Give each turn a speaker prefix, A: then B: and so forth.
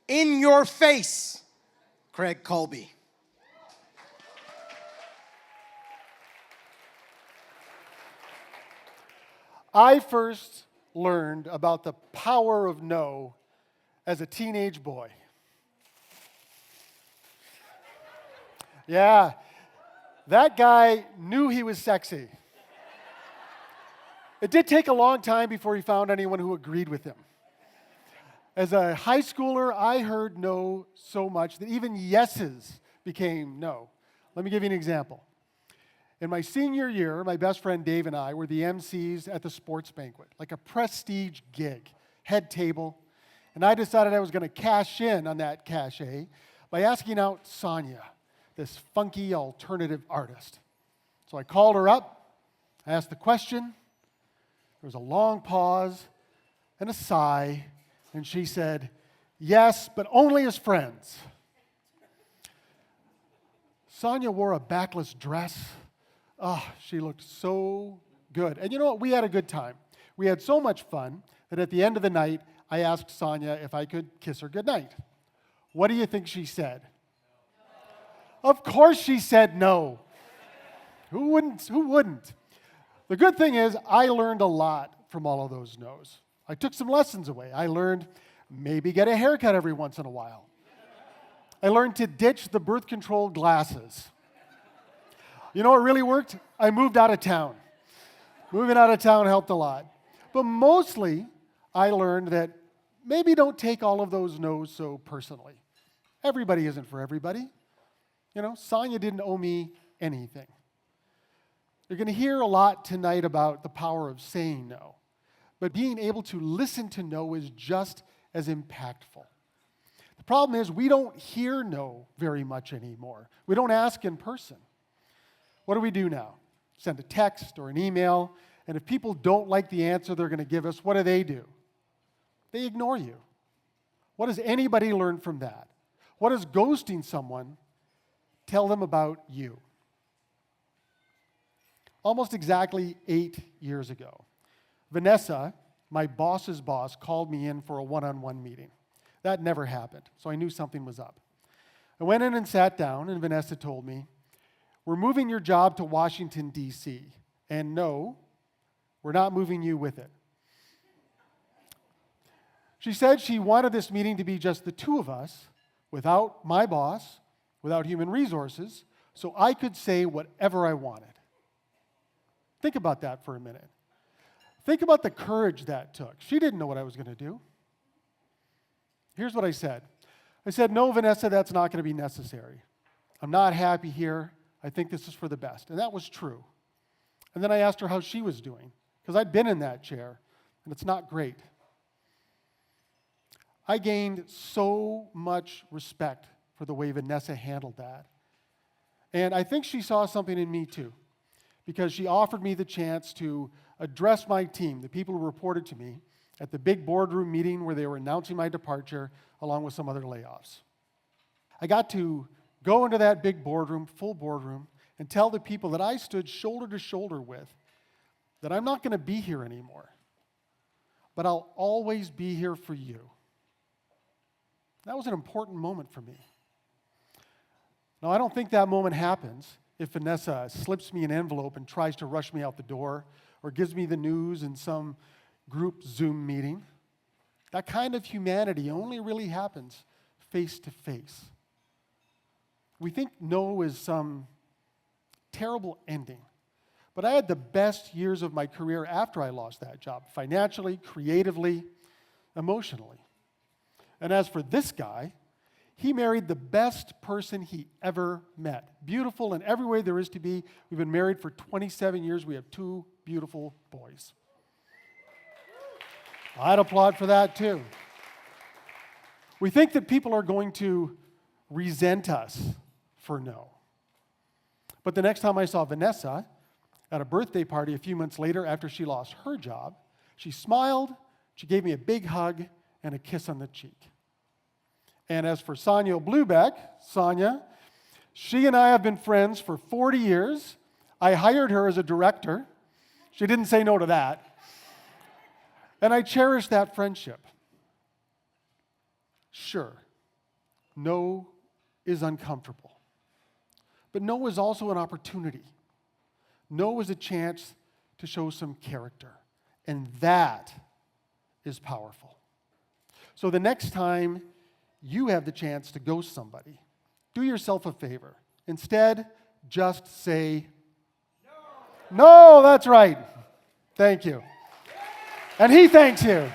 A: In your face, Craig Colby.
B: I first learned about the power of no as a teenage boy. Yeah, that guy knew he was sexy. It did take a long time before he found anyone who agreed with him. As a high schooler, I heard no so much that even yeses became no. Let me give you an example. In my senior year, my best friend Dave and I were the MCs at the sports banquet, like a prestige gig, head table. And I decided I was going to cash in on that cachet by asking out Sonia, this funky alternative artist. So I called her up, I asked the question, there was a long pause and a sigh, and she said, "Yes, but only as friends." Sonia wore a backless dress. Oh, she looked so good. And you know what? We had a good time. We had so much fun that at the end of the night, I asked Sonia if I could kiss her goodnight. What do you think she said? No. Of course she said no. Who wouldn't? The good thing is I learned a lot from all of those no's. I took some lessons away. I learned maybe get a haircut every once in a while. I learned to ditch the birth control glasses. You know what really worked? I moved out of town. Moving out of town helped a lot. But mostly, I learned that maybe don't take all of those no's so personally. Everybody isn't for everybody. You know, Sonia didn't owe me anything. You're going to hear a lot tonight about the power of saying no. But being able to listen to no is just as impactful. The problem is we don't hear no very much anymore. We don't ask in person. What do we do now? Send a text or an email, and if people don't like the answer they're going to give us, what do? They ignore you. What does anybody learn from that? What does ghosting someone tell them about you? Almost exactly 8 years ago, Vanessa, my boss's boss, called me in for a one-on-one meeting. That never happened, so I knew something was up. I went in and sat down, and Vanessa told me, "We're moving your job to Washington, D.C., and no, we're not moving you with it." She said she wanted this meeting to be just the two of us, without my boss, without human resources, so I could say whatever I wanted. Think about that for a minute. Think about the courage that took. She didn't know what I was going to do. Here's what I said. I said, "No, Vanessa, that's not going to be necessary. I'm not happy here. I think this is for the best." And that was true. And then I asked her how she was doing, because I'd been in that chair, and it's not great. I gained so much respect for the way Vanessa handled that. And I think she saw something in me too, because she offered me the chance to address my team, the people who reported to me, at the big boardroom meeting where they were announcing my departure, along with some other layoffs. I got to go into that big boardroom, full boardroom, and tell the people that I stood shoulder to shoulder with that I'm not going to be here anymore, but I'll always be here for you. That was an important moment for me. Now, I don't think that moment happens if Vanessa slips me an envelope and tries to rush me out the door or gives me the news in some group Zoom meeting. That kind of humanity only really happens face to face. We think no is some terrible ending. But I had the best years of my career after I lost that job, financially, creatively, emotionally. And as for this guy, he married the best person he ever met. Beautiful in every way there is to be. We've been married for 27 years. We have 2 beautiful boys. I'd applaud for that too. We think that people are going to resent us for no. But the next time I saw Vanessa at a birthday party a few months later after she lost her job, she smiled, she gave me a big hug and a kiss on the cheek. And as for Sonia Bluebeck, Sonia, she and I have been friends for 40 years. I hired her as a director. She didn't say no to that. And I cherish that friendship. Sure, no is uncomfortable. But no is also an opportunity. No is a chance to show some character. And that is powerful. So the next time you have the chance to ghost somebody, do yourself a favor. Instead, just say, no. No, that's right. Thank you. And he thanks you.